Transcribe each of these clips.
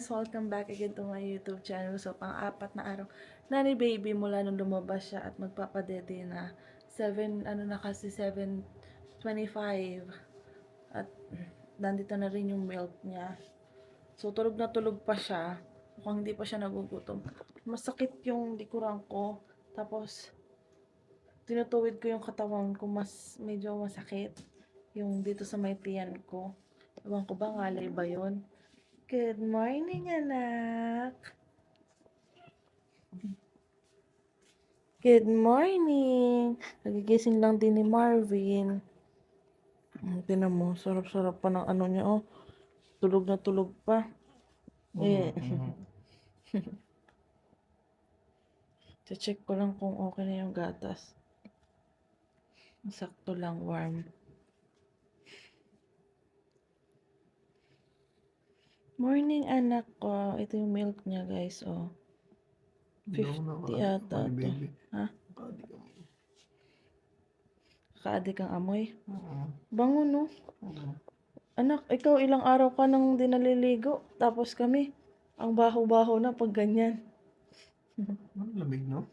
guys! Welcome back again to my YouTube channel. So, pang-apat na araw na ni baby mula nung lumabas siya at magpapadede na. 7:25. At nandito na rin yung milk niya. So, tulog na tulog pa siya. Mukhang hindi pa siya nagugutom. Masakit yung likuran ko. Tapos, tinutuwid ko yung katawan ko. Medyo masakit. Yung dito sa may tiyan ko. Ewan ko ba, ngalay ba yun? Good morning, anak. Good morning. Nagigising lang din ni Marvin. Tinan mo, sarap-sarap pa ng ano niya, oh. Tulog na tulog pa. Eh. Check ko lang kung okay na yung gatas. Sakto lang, warm. Morning, anak ko. Ito yung milk niya, guys, oh. 50 ata to. Ha? Kaadik ang amoy? Bango, no? Anak, ikaw ilang araw ka nang di naliligo. Tapos kami, ang baho-baho na pag ganyan. Lamig, no?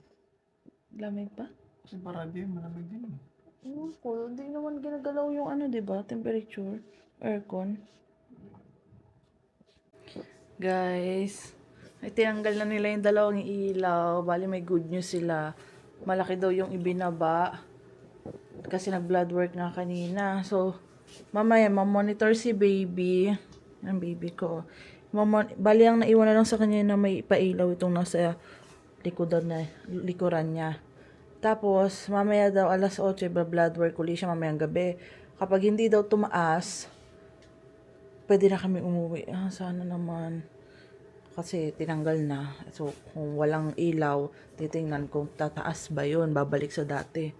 Lamig pa? Kasi paragi malamig din. Cool. Hindi naman ginagalaw yung ano, diba? Temperature. Aircon. Guys, ay tinanggal na nila yung dalawang ilaw. Bali may good news sila. Malaki daw yung ibinaba. Kasi nag-blood work nga kanina. So, mamaya mamonitor si baby. Ang baby ko. Bali ang naiwan na lang sa kanya na may pailaw itong nasa likuran niya. Tapos, mamaya daw alas 8, blood work ulit siya mamayang gabi. Kapag hindi daw tumaas, pwede na kami umuwi. Sana naman. Kasi tinanggal na. So, kung walang ilaw, titingnan kung tataas ba yun. Babalik sa dati.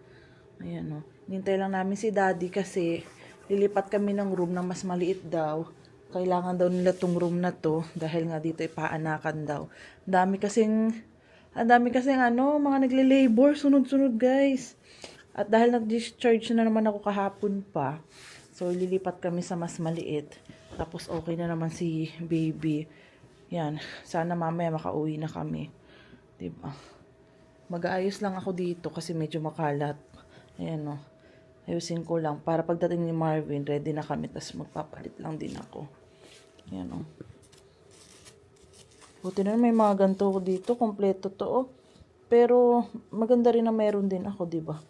Ayan, o. Nintay lang namin si daddy kasi lilipat kami ng room na mas maliit daw. Kailangan daw nila tong room na to dahil nga dito ipaanakan daw. Ang dami kasing mga nagle-labor. Sunod-sunod, guys. At dahil nag-discharge na naman ako kahapon pa, so lilipat kami sa mas maliit. Tapos okay na naman si baby. Yan, sana mamaya makauwi na kami. Diba? Mag-aayos lang ako dito kasi medyo makalat. Ayan, o. Ayusin ko lang para pagdating ni Marvin, ready na kami. Tapos magpapalit lang din ako. Ayan, o. Buti na may mga ganito dito. Kompleto to, oh. Pero maganda rin na meron din ako, diba?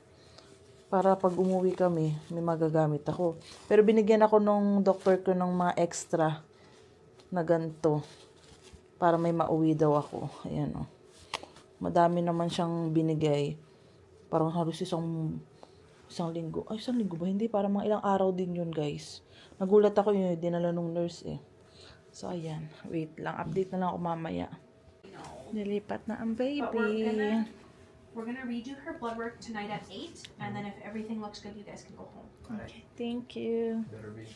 Para pag umuwi kami, may magagamit ako. Pero binigyan ako nung doctor ko ng mga extra na ganito. Para may mauwi daw ako. Ayan, o. Madami naman siyang binigay. Parang halos isang linggo. Ay, isang linggo ba? Hindi, parang mga ilang araw din yun, guys. Nagulat ako yun, dinala nung nurse, eh. So, ayan. Wait lang. Update na lang ako mamaya. Nilipat na ang baby. We're gonna redo her blood work tonight at 8, and then if everything looks good, you guys can go home. Okay, thank you. Better be.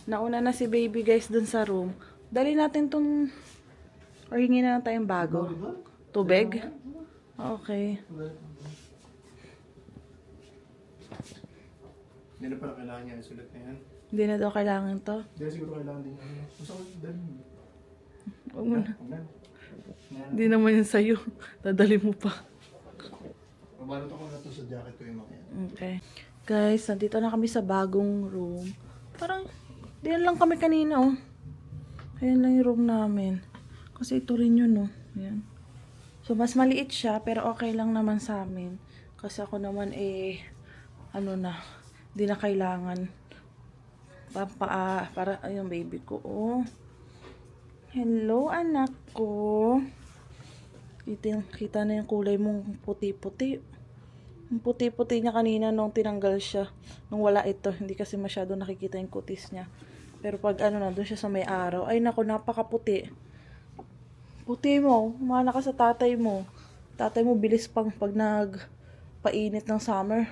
Nauna na si baby, guys, dun sa room. Dali natin tong or hingi na lang tayong bago. Tubig? Okay. Hindi na pala kailangan niya isulat na yan. Hindi na daw kailangan to. Hindi na siguro kailangan din. Gusto ko dali. Huwag mo na. Huwag na. Hindi naman yan sa'yo. Dadali mo pa. Mabalot ako na to sa jacket ko yung mga yan. Okay. Guys, nandito na kami sa bagong room. Parang, diyan lang kami kanina, oh. Ayan lang yung room namin. Kasi ito rin yun, oh. Ayan. So, mas maliit siya, pero okay lang naman sa amin. Kasi ako naman, di na kailangan. Para, ayun, baby ko, oh. Hello, anak ko. Kita na yung kulay mong puti-puti. Yung puti-puti niya kanina nung tinanggal siya. Nung wala ito. Hindi kasi masyado nakikita yung kutis niya. Pero pag doon siya sa may araw. Ay nako, napakaputi. Puti mo. Umana ka sa tatay mo. Tatay mo bilis pang pag nagpainit ng summer.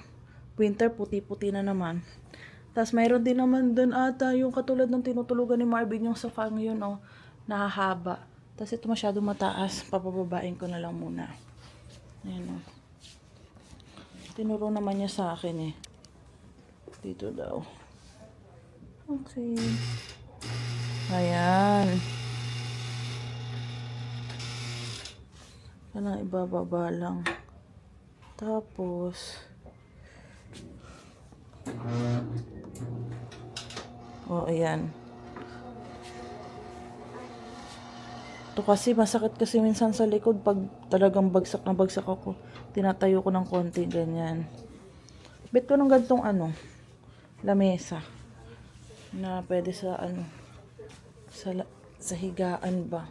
Winter, puti-puti na naman. Tapos mayroon din naman doon ata yung katulad ng tinutulugan ni Marvin yung sofa ngayon, oh. Nahahaba. Tapos ito masyado mataas. Papababain ko na lang muna. Ayan, oh. Tinuro naman niya sa akin eh. Dito daw. Okay. Ayan. Kailangan ibababa lang. Tapos, ayan. Ito kasi, masakit kasi minsan sa likod pag talagang bagsak na bagsak ako. Tinatayo ko ng konti, ganyan. Bet ko ng gantong lamesa. Na pwede sa sa higaan ba.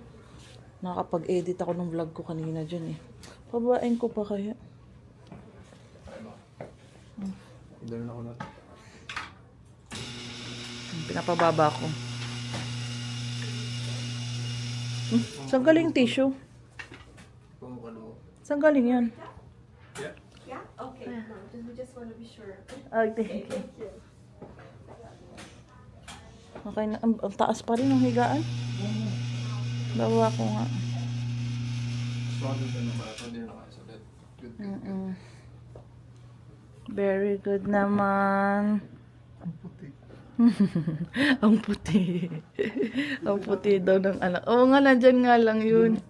Nakapag-edit ako ng vlog ko kanina dyan eh. Pabain ko pa kaya. Dala na ako na. Pinapababa ko. Saan galing tissue? Pumukha doon. Saan galing yan? Yeah? Okay. No, we just want to be sure. Okay. Okay na. Ang taas pa rin ng higaan. Bawa ko nga. Swado ka na ba? Hindi na nakasulit. Good. Very good naman. Ang puti. Ang puti. Ang puti daw ng anak. Oo nga, nandyan nga lang yun.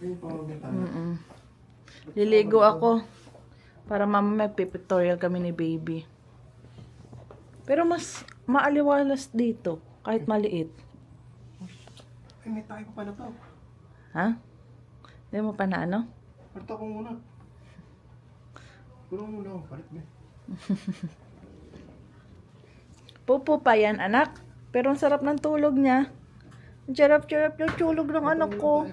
Yung pamagintana. Liligo ako. Para mamaya magpipictorial kami ni baby. Pero mas maaliwalas dito. Kahit maliit. Ay, may tayo pa pala to. Ha? Hindi mo pa na ano? Parto ko muna. Puro muna ako. Palit ba? Pupo pa yan, anak. Pero ang sarap ng tulog niya. Ang sarap-sarap yung tulog ng anak ko.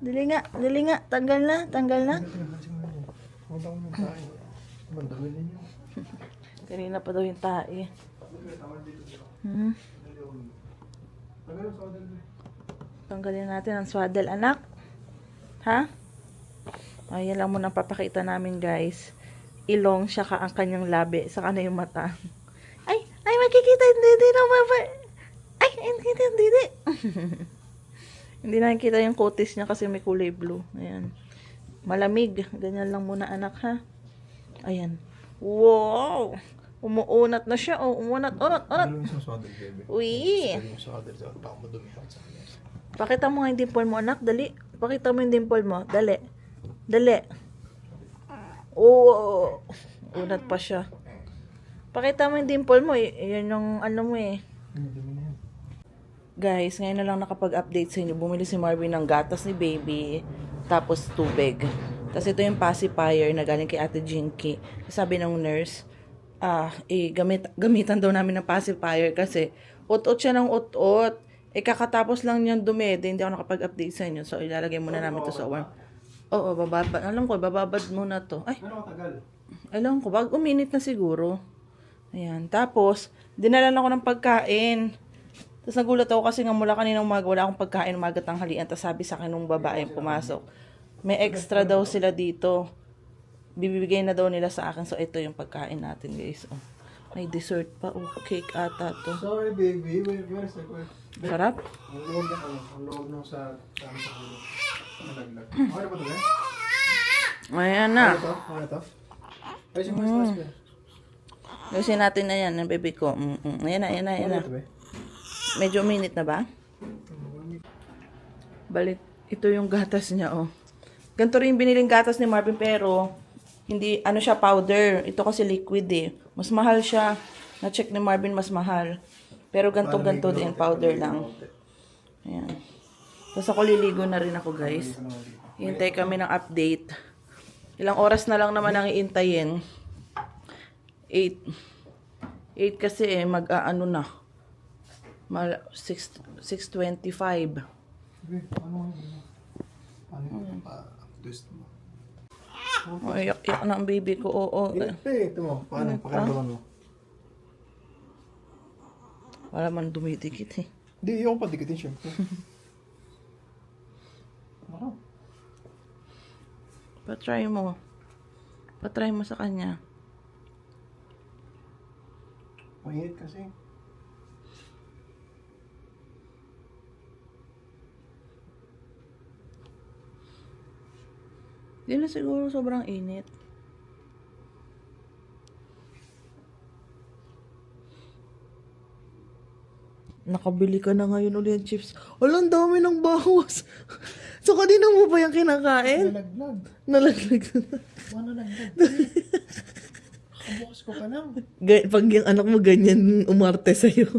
Dali nga. Tanggal na. Punta ko ng tayo. Mandami ninyo. Kanina pa daw yung tae. Tanggalin natin ang swaddle, anak. Ha? Ayan lang muna papakita namin, guys. Ilong siya ka ang kanyang labi. Saka na yung mata. Ay, makikita yung didi na baba. Ay, makikita yung didi. Hindi nakikita yung kutis niya kasi may kulay blue. Ayan. Malamig. Ganyan lang muna, anak, ha? Ayan. Wow! Umuunat na siya. Oh, unat. Ano yung swaddle, baby? Uy! Ano yung swaddle? Baka madumi ako sa kanya. Pakita mo nga yung dimple mo, anak. Dali. Pakita mo yung dimple mo. Dali. Oo. Unat pa siya. Pakita mo yung dimple mo. Yan yung ano mo eh. Madumi na yan. Guys, ngayon na lang nakapag-update sa inyo. Bumili si Marvin ng gatas ni baby. Tapos tubig. Tapos ito yung pacifier na galing kay Ate Jinky. Sabi ng nurse, gamitan daw namin ng pacifier kasi ut-ut siya ng ut-ut. Kakatapos lang niyang dumede, hindi ako nakapag-update sa inyo. So, ilalagay muna namin to sa warm. Oo, bababad. Alam ko, bababad muna to. Ay, Ano katagal? alam ko, uminit na siguro. Ayan. Tapos, dinala na ako ng pagkain. Tapos nagulat ako kasi nga mula kaninang umaga, wala akong pagkain umaga tanghalian. Tapos sabi sa akin nung babae pumasok, may extra daw sila dito. Bibigay na daw nila sa akin. So, ito yung pagkain natin, guys. Oh. May dessert pa. Oh, cake ata to. Sorry, baby. Where's the quick? Sarap. Ang loob na ang loob nung sa amin sa ulo. Nalaglag. Okay na ba ito, eh? Ayan na. Ano to? Ay, si Mas. Gawin natin na yan, ng baby ko. Ayan na. Ano to, eh? Medyo minute na ba? Balik. Ito yung gatas niya, oh. Ganito rin yung biniling gatas ni Marvin, pero hindi, siya, powder. Ito kasi liquid, eh. Mas mahal siya. Na-check ni Marvin, mas mahal. Pero ganto din, powder lang. Ayan. Tapos ako liligo na rin ako, guys. Hintay kami ng update. Ilang oras na lang naman ang iintayin. 8 kasi na. 6:25. Ano yung twist mo? Iyak na ang baby ko. Oo. Ito mo. Paano? Pakiramdaman mo. Wala man dumidikit eh. Hindi, yung padikitin syempre. Ako. Patry mo. Patry mo sa kanya. Mainit kasi. Hindi na siguro sobrang init. Nakabili ka na ngayon ulit ng chips. Wala, ang dami ng bawas. So, kanina mo ba yung kinakain? Nalaglag. Nalaglag na. Ano nalaglag? Kabukas ko pa lang. Pag yung anak mo ganyan, umarte sa'yo.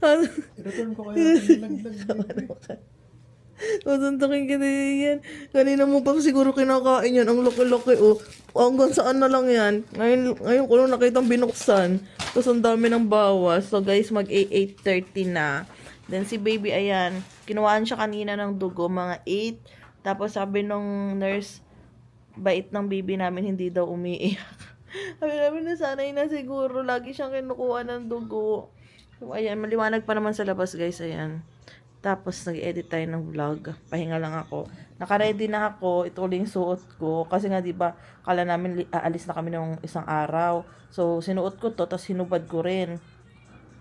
I-return ko kaya nalaglag. Masuntakin kita yan. Kanina mo pa siguro kinakain yan. Ang laki-laki, oh. Hanggang saan na lang yan. Ngayon ko lang nakitang binuksan. Tapos ang dami ng bawas. So guys, mag-8:30 na. Then si baby, ayan. Kinuhaan siya kanina ng dugo, mga 8. Tapos sabi nung nurse, bait ng baby namin, hindi daw umiiyak. Sabi namin, nasanay na siguro. Lagi siyang kinukuha ng dugo. So, ayan, maliwanag pa naman sa labas, guys. Ayan. Tapos, nag-edit tayo ng vlog. Pahinga lang ako. Naka-ready na ako. Ito ulit yung suot ko. Kasi nga, di ba, kala namin aalis na kami ng isang araw. So, sinuot ko to, tapos hinubad ko rin.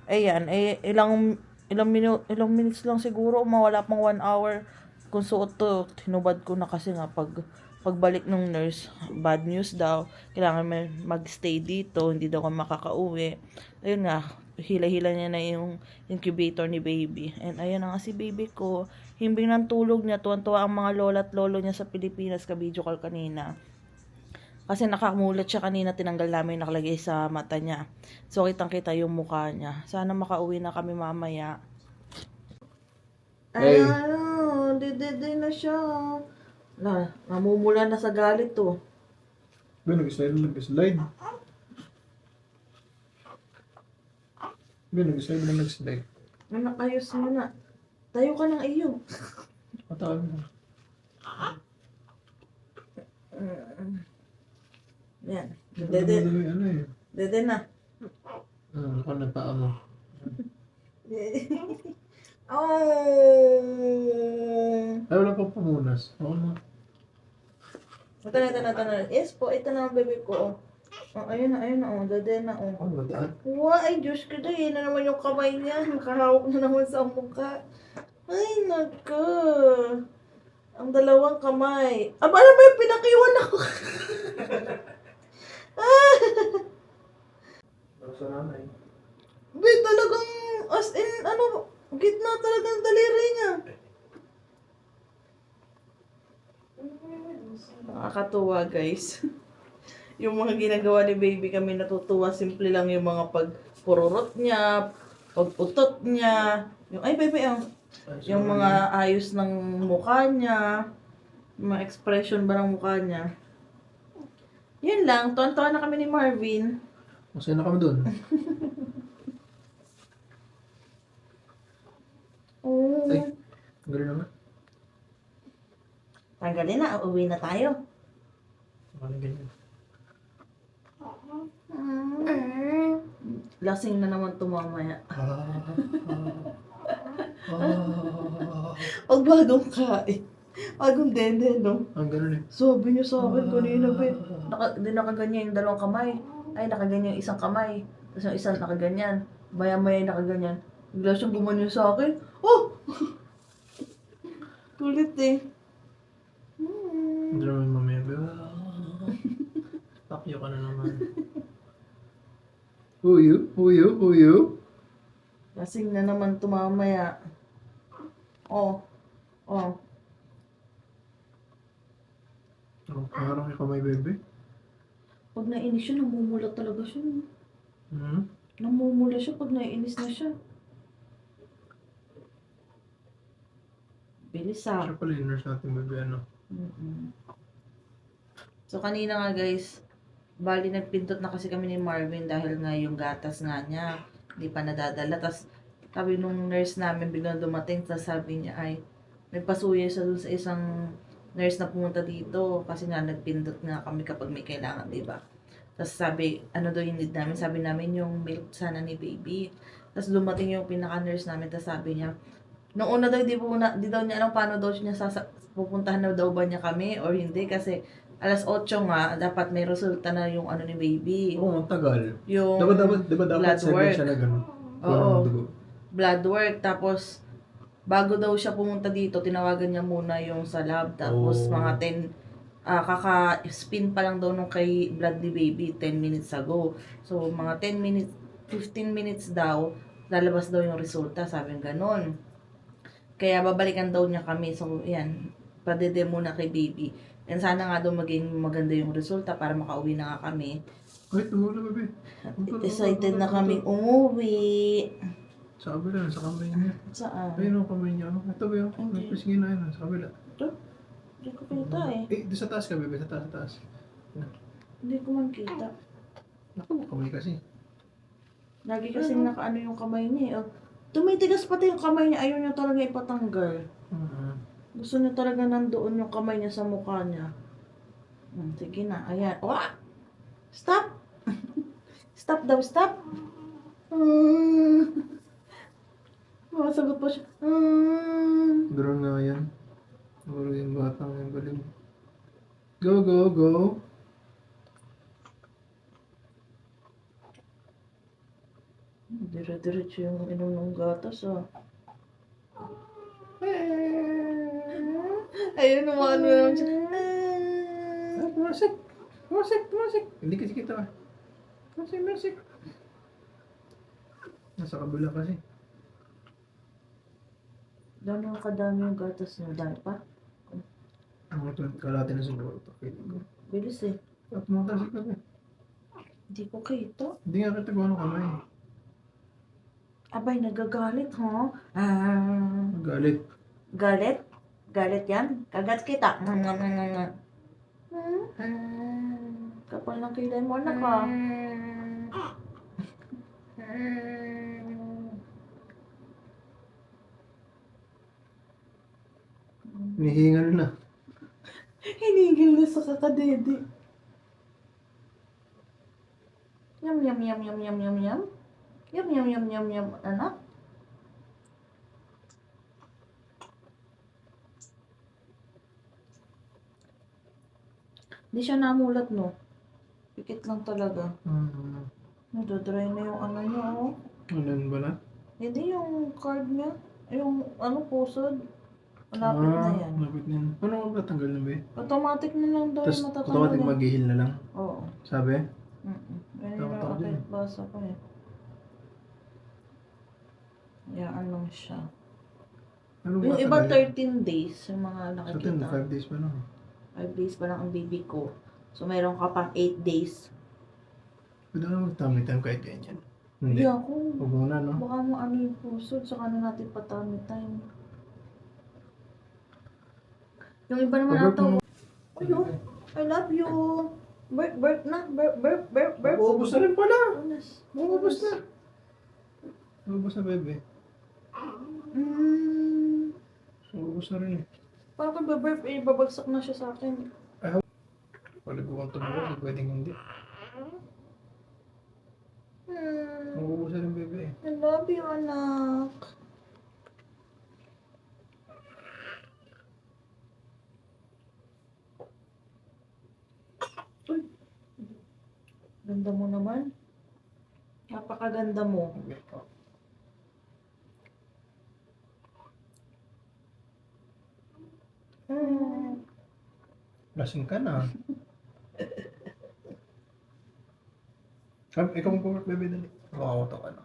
Ayan, ilang minutes lang siguro. Mawala pang 1 hour. Kung suot to, hinubad ko na kasi nga, pagbalik ng nurse, bad news daw. Kailangan mag-stay dito. Hindi daw kami makakauwi. Ayun nga, hila-hila niya na yung incubator ni baby. And ayun na nga si baby ko. Himbing ng tulog niya. Tuwan-tuwa ang mga lola at lolo niya sa Pilipinas. Ka-video call kanina. Kasi nakamulat siya kanina. Tinanggal namin nakalagay sa mata niya. So kitang-kita yung mukha niya. Sana makauwi na kami mamaya. Hey. Ano, dede na siya. Namumula na sa galit to. Ben, nag-slide. Ben, nag-slide. Anak, ayos mo na. Tayo ka ng iyo. Matagal mo. Yan. Ano eh. Dede na. Ano na paa mo? Oh! Ay, wala pang pamunas. Oo na. Ito na. Yes po, ito na ang bebe ko. Oh, ayun na. Oh, dede na. Oh. Ano ba daan? Ay, Diyos ko, yan na naman yung kamay niya. Nakahawak na naman sa mukha. Ay, naka. Ang dalawang kamay. Ano ba yung pinakiwan ako? Para sa nanay. Wait, talagang, as in, gitna talaga ng daliri niya. Nakakatuwa, guys. Yung mga ginagawa ni baby kami natutuwa. Simple lang yung mga pagpururot niya, pag-utot niya. Ay, baby, yung mga ayos ng mukha niya, yung mga expression ba ng mukha niya. Yun lang, tuwan-tuwa na kami ni Marvin. Masaya na kami doon. Oh. Ay, galing naman. Tanggalin na, uuwi na tayo. Ano ganyan? Lasing na naman to mamaya. Pag bagong kain. Bagong dede, no? Ang ganun eh. Sabi niyo sa akin kanina, be. Di nakaganyan yung dalawang kamay. Ay, nakaganyan yung isang kamay. Tapos yung isa nakaganyan. Maya-maya nakaganyan. Bigla siyang gumanyan sa akin. Oh! Kulit eh. Hindi naman mamaya. Pakyo ka na naman. Who you? Lasing na naman to mamaya. Oh. Parang ikaw may bebe. Pag nainis siya, namumula talaga siya. Hmm? Namumula siya pag nainis na siya. Bilis ah. Siya pala yung nurse natin bebe ano. So kanina nga guys, bali nagpindot na kasi kami ni Marvin dahil nga yung gatas nga niya hindi pa nadadala. Tapos sabi nung nurse namin biglang dumating, tapos sabi niya ay may pasuya siya dun sa isang nurse na pumunta dito kasi nga nagpindot nga kami kapag may kailangan, diba? Tapos sabi, ano daw yung need namin? Sabi namin yung milk sana ni baby. Tapos dumating yung pinaka-nurse namin, tapos sabi niya, nung una daw, di daw niya alam paano daw niya pupuntahan na daw ba niya kami or hindi kasi alas 8 nga, dapat may resulta na yung ano ni baby. Oo, ang tagal. Yung Diba dapat blood 7 work. siya na gano'n? Oo. Dugo. Blood work. Tapos, bago daw siya pumunta dito, tinawagan niya muna yung sa lab. Tapos, Oh. mga 10, kaka-spin pa lang daw nung kay blood ni baby 10 minutes ago. So, mga 10 minutes, 15 minutes daw, lalabas daw yung resulta, sabi ng ganon. Kaya babalikan daw niya kami. So, yan, padede muna kay baby. And sana nga daw maging maganda yung resulta para makauwi na nga kami. Ay, tumula, bebe. Excited na kaming umuwi. Sa kabila, sa kamay niya. Saan? Ayun ang kamay niya. Ito ba yun? Hindi. Sige na yun, sa kabila. Ito? Hindi ko kita eh. Di sa taas ka, bebe. Sa taas, sa taas. Hindi ko man kita. Naku, kamay kasi. Lagi kasi nakaano yung kamay niya eh. Oh. Tumitigas pati yung kamay niya. Ayaw niya talaga ipatanggal. Gusto niya talaga nandoon yung kamay niya sa mukha niya. Sige na. Ayan. Wah! Stop! Stop daw, stop! Masagot pa siya. Draw nga yan. Siguro yung batang yung galing. Go, go, go! Dire-diretso yung inom ng gatas ah. Ayun, naman naman siya. Ah, tumasik! Tumasik! Tumasik! Hindi kasi kita ah. Tumasik! Tumasik! Nasa kabila kasi. Gano'n kadami yung gatas niya. Dami pa? Ang mga kalate na siguro. Bilis eh. At tumatasik ka eh. Hindi ko kita. Hindi nga kita kung ano kamay. Abay, nagagalit ha? Galit. Galit? Galit yan? Kagat kita. Kapal ng kilay mo, anak ha? Hinihingal na. Hinigil na sa kakadede. Yum, yum, yum, yum, yum, yum, yum. Yum, yum, yum, yum, yum, anak. Hindi siya namulat, no? Pikit lang talaga. Nadadry na yung ano niya, oh. Ano yun ba na? Hindi yung card niya. Yung ano, pusod. Malapit na yan. Malapit na yan. Ano ba tanggal na ba eh? Automatic na lang daw Tapos yung matatanggal. automatic mag-heal na lang. Oo. Sabi? Ganyan Tama, na tama ako din. basa ko eh. Yaan lang siya. Ano Yung ba iba tanggal? 13 days, yung mga Sa atin, nakikita. 5 days pa lang. 5 days pa lang ang baby ko. So, mayroon ka pang 8 days. Pwede na mag-tummy time kahit ganyan. Hindi. Hindi ako. Huwag muna, no? Baka mo ano yung pusod, saka na natin patami time. Yung iba naman Pag-work ata, mo. ayun, I love you. Burp na. Burp. Uubos na rin pala. Anas. Uubos na. Uubos na, bebe. Uubos na rin eh. Paano ko ba-burp? Eh, babagsak na siya sa akin. Pag huwag tumulong, pwedeng hindi. Uubos na rin, bebe. I love you, anak. Uy. Ganda mo naman. Napakaganda mo. Lasing ka na. Ikaw mag-work, bebe, dali. Makakawato ka na.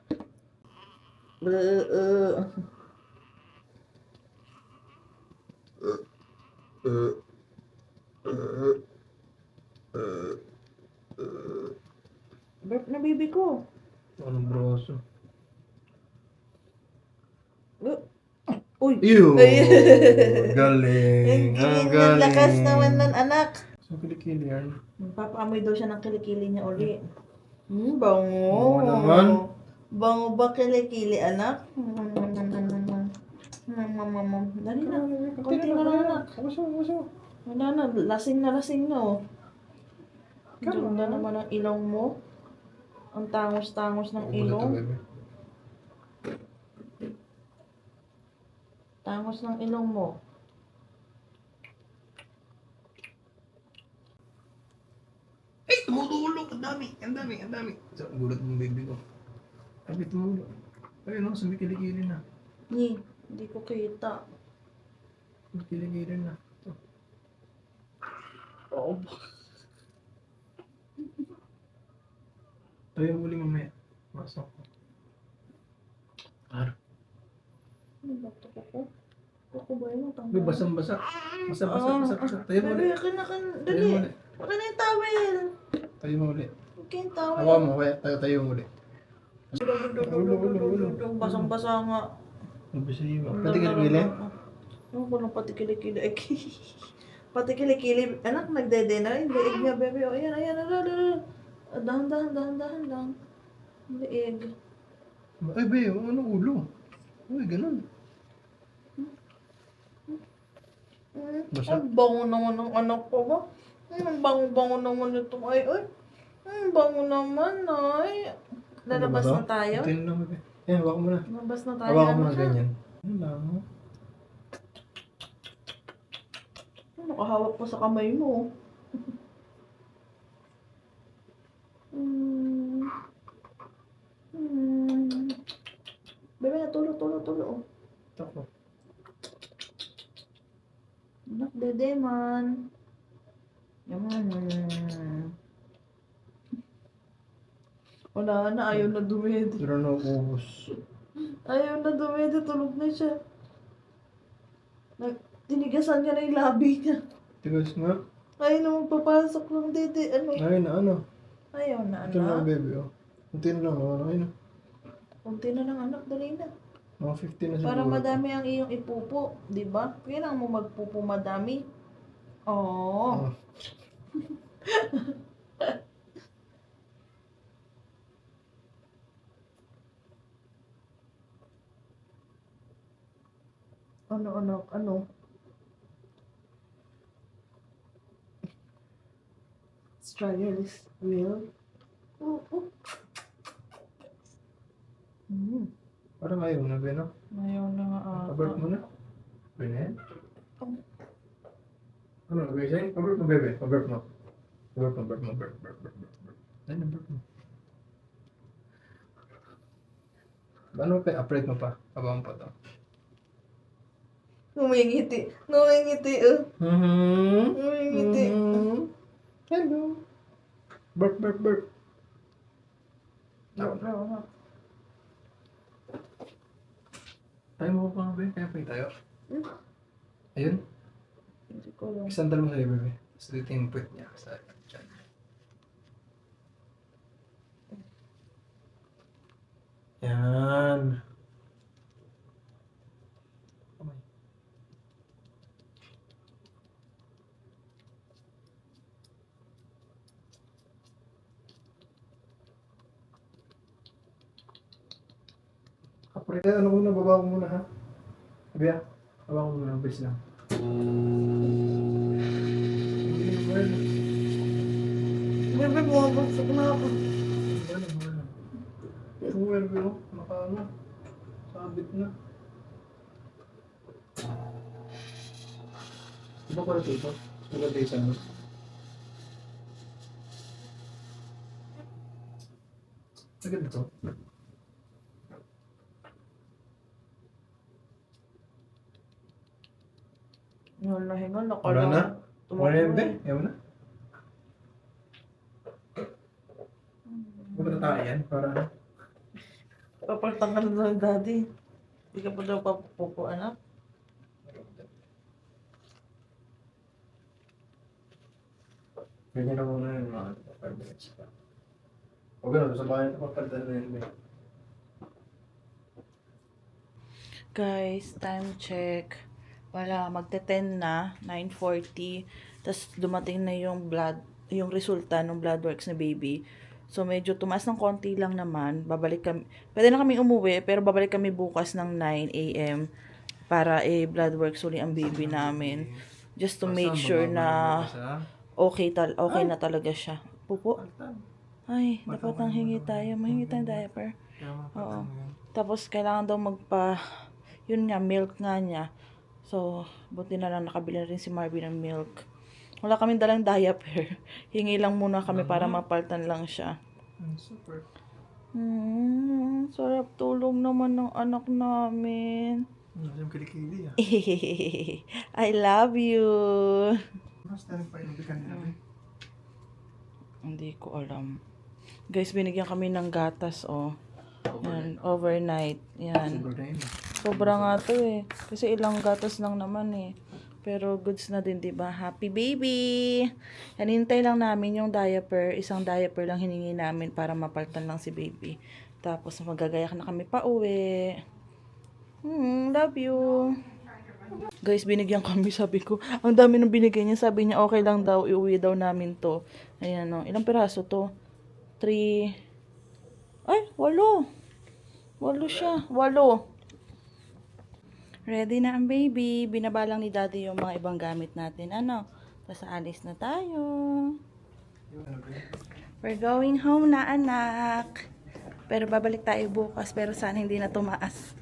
Burp na baby ko. Anong broso? Uy! Ew! Ay. Galing! Ang galing! Lakas naman ng anak. So, kilikili yan. Papaamoy daw siya ng kilikili niya uli. Bango. Bango naman. Bango ba kilikili, anak? Dali na. Kunti na lang, anak. Uso. Wala na. Lasing na, oh. Come Ganda on. naman ang ilong mo. Ang tangos-tangos ng Uubos na to, ilong. bebe. Tangos ng ilong mo. Ay, tumutulo! Ang dami! Sa gulat ng baby ko. Sabi tumulo. Ayun, sabi kilikili na. Hindi ko kita. Kilikili na. Oo. Tayo muli mamaya. Masok ko. Par. Ano ba ito ko? Ako ba yun? Uy, basang-basa. Basang-basa. Tayo mo Bebe, ulit. akin na, Tayo dali. mo ulit. Akin na yung towel. Tayo mo ulit. Okay, yung towel. Hawa mo, kaya tayo mo ulit. Ulo. Basang-basa nga. Mabisa yun. Pati kilikili? Ano ko lang pati kilikili? Ay, pati kilikili. Anak, nagdede na. Yung leeg niya, bebe. O, ayan. Dahan. Leeg. Ay, be, ano ulo? Uy, ganun. Basa. Ang bango naman ng anak ko ba? Ang bango-bango naman ito. Ay. Ang bango naman, ay. Lalabas na tayo? Ito yun lang, be. Yan, hawakan mo na. Lalabas na tayo. Hawakan mo na siya? ganyan. Ano lang, ha? Nakahawak pa sa kamay mo. Bebe, tulo. Oh. Tako. Anak, dede man. Yaman. Wala na, ayaw na dumedi. Pero nauubos. Ayaw na dumedi, tulog na siya. Tinigasan niya na yung labi niya. Tigas nga. Ayaw na magpapasok ng dede. Ano? Ay, na ano? Ayaw na, Ito na, anak. baby, oh. Kunti na lang, oh. Ay, na. Kunti na lang, anak, dali na. Mga 15 na siguro. Para madami ang iyong ipupo, di ba? Kailangan mo magpupo madami. Oo. Oh. Ano? Struggle is real. Oo. Parang ayaw na, be, no? Ayaw na nga ata. Abort mo na. Pwede yan? Oh. Ano, nagay sa'yo? Abort mo, bebe. Abort mo. Abort mo. Ay, abort mo. Ano pa? Upright mo pa. Abang pa to. Ngumingiti, Ngumingiti. Hello. Burp. No. Tayo mo pa, be. Kaya pa tayo. Ayun. Hindi ko lang. Isandal mo sa'yo, bebe. Tapos dito yung puwet niya. Sa dyan. Yan. Kamay. Kapre, ano muna, baba ko muna, ha? Sabi, ha? Baba ko muna, base lang. Bebe, bumabagsak na ako. Well, pero nakaano, sabit na. Iba pala ito? Maganda yung ano? Maganda to? Yan, nahinga, Wala nakala. na? Wala na yun, be? Yaman na? Maganda tayo yan, para ano? Papaltang ka na ng daddy. Hindi ka pa daw papupo, anak. Ganyan na muna yun, mga 5 minutes pa. O gano'n, sa bahay na papalitan na yun, be. Guys, time check. Wala, magte-10 na, 9:40. Tapos dumating na yung resulta ng blood works ni baby. So medyo tumaas ng konti lang naman. Babalik kami. Pwede na kami umuwi, pero babalik kami bukas ng 9 AM para blood works uli ang baby namin. Just to make sure na okay na talaga siya. Pupo. Ay, dapat nang hingi tayo. Mahingi tayong diaper. Oo. Tapos kailangan daw yun nga, milk nga niya. So, buti na lang nakabili na rin si Marvin ng milk. Wala kaming dalang diaper. Hingi lang muna kami para mapaltan lang siya. Super. Sarap tulog naman ng anak namin. Yung kilikili, ah. I love you. Mas tayo pa yung kanina, be. Hindi ko alam. Guys, binigyan kami ng gatas, oh. Yan, overnight. Yan. Sobra na yun. Sobra nga to eh. Kasi ilang gatas lang naman eh. Pero goods na din, di ba? Happy baby! Yan, hintay lang namin yung diaper. Isang diaper lang hiningi namin para mapaltan lang si baby. Tapos magagayak na kami pa uwi. Love you. Guys, binigyan kami, sabi ko. Ang dami nung binigay niya. Sabi niya, okay lang daw, iuwi daw namin to. Ayan o. Ilang piraso to? 3. Ay, 8. 8 siya. 8. Ready na ang baby. Binabalang ni daddy yung mga ibang gamit natin. Ano? Tapos alis na tayo. We're going home na, anak. Pero babalik tayo bukas. Pero sana hindi na tumaas.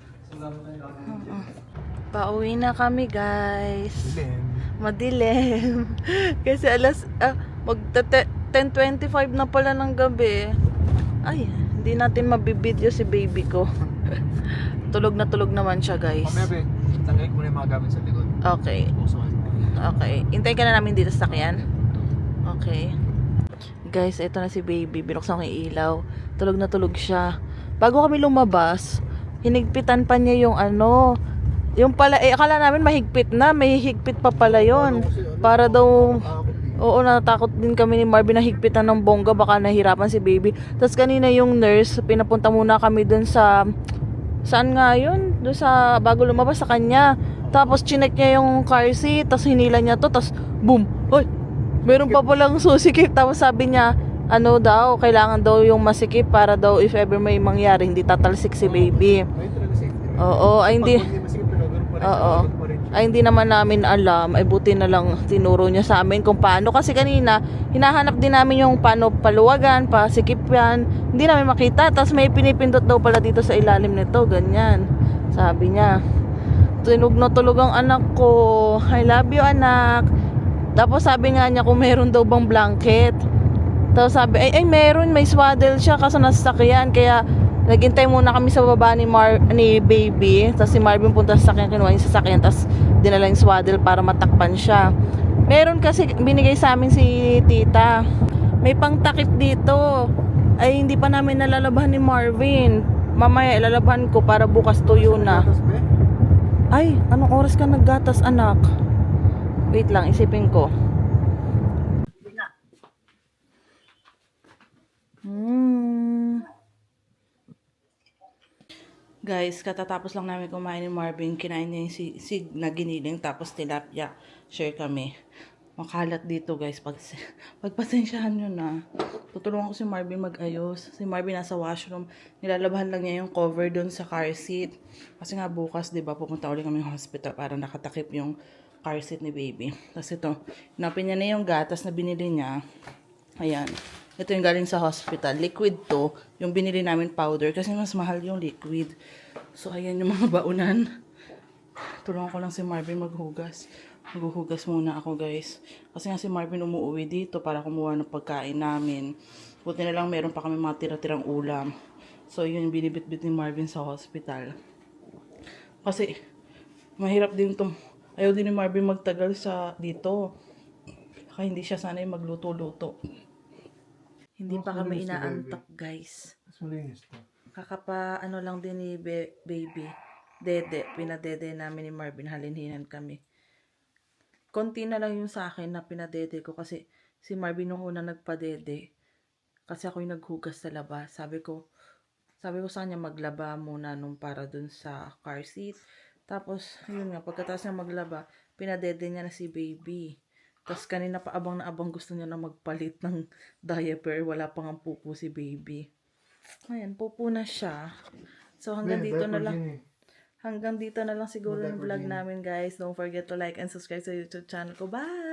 Pauwi na kami, guys. Madilim. Kasi magta 10:25 na pala ng gabi. Ay, hindi natin mabibideo si baby ko. Tulog na tulog naman siya, guys. Mamaya, be. Tanggalin ko muna yung mga gamit sa likod. Okay. Okay. Hintay ka na namin dito sa sakyan. Okay. Guys, ito na si baby. Binuksan ko yung ilaw. Tulog na tulog siya. Bago kami lumabas, hinigpitan pa niya yung yung pala, akala namin mahigpit na. May higpit pa pala yon. Para daw, oo, natatakot din kami ni Marvin na higpitan ng bongga. Baka nahirapan si baby. Tapos kanina yung nurse, pinapunta muna kami dun sa, saan nga yun? Dun sa, bago lumabas sa kanya. Tapos chinek niya yung car seat. Tapos hinila niya to. Tapos, boom! Ay! Meron pa palang susikip. Tapos sabi niya, kailangan daw yung masikip para daw if ever may mangyari, hindi tatalsik si baby. Oo, ay hindi. Oo. Ay hindi naman namin alam. Ay buti na lang tinuro niya sa amin kung paano. Kasi kanina, hinahanap din namin yung paano paluwagan, pasikip yan. Hindi namin makita. Tapos may pinipindot daw pala dito sa ilalim nito. Ganyan. Sabi niya. Tulog na tulog ang anak ko. I love you, anak. Tapos sabi nga niya kung meron daw bang blanket. Tapos sabi, ay meron, may swaddle siya kasi nasa sakyan. Kaya naghintay muna kami sa baba ni baby. Tapos si Marvin punta sa sakyan, kinuha yung sasakyan. Tapos dinala yung swaddle para matakpan siya. Meron kasi binigay sa amin si tita. May pangtakip dito. Ay hindi pa namin nalalabahan ni Marvin. Mamaya ilalabahan ko para bukas tuyo na. Ay, anong oras ka naggatas, anak? Wait lang, isipin ko. Guys, katatapos lang namin kumain ni Marvin. Kinain niya yung sig na giniling tapos tilapia. Share kami. Makalat dito, guys. Pagpasensyahan nyo na. Tutulungan ko si Marvin mag-ayos. Si Marvin nasa washroom. Nilalabahan lang niya yung cover doon sa car seat. Kasi nga bukas, di ba, pupunta ulit kami ng hospital para nakatakip yung car seat ni baby. Tapos ito, hinapin niya na yung gatas na binili niya. Ayan. Ito yung galing sa hospital. Liquid to. Yung binili namin powder. Kasi mas mahal yung liquid. So, ayan yung mga baunan. Tulungan ko lang si Marvin maghugas. Maghuhugas muna ako, guys. Kasi nga si Marvin umuwi dito para kumuha ng pagkain namin. Buti na lang meron pa kami mga tira-tirang ulam. So, yun yung binibit-bit ni Marvin sa hospital. Kasi, mahirap din itong... Ayaw din ni Marvin magtagal sa dito. Kaya hindi siya sanay magluto-luto. Hindi pa kami inaantok, guys. Lang din ni baby. Dede. Pinadede namin ni Marvin. Halinhinan kami. Konti na lang yung sa akin na pinadede ko kasi si Marvin nung una nagpadede. Kasi ako yung naghugas sa labas. Sabi ko sa kanya maglaba muna nung para dun sa car seat. Tapos, yun nga, pagkatapos niya maglaba, pinadede niya na si baby. Tapos kanina pa abang na abang gusto niya na magpalit ng diaper. Wala pang ang pupo si baby. Ayan, pupo na siya. So hanggang dito na lang. Hanggang dito na lang siguro yung vlog namin, guys. Don't forget to like and subscribe sa YouTube channel ko. Bye!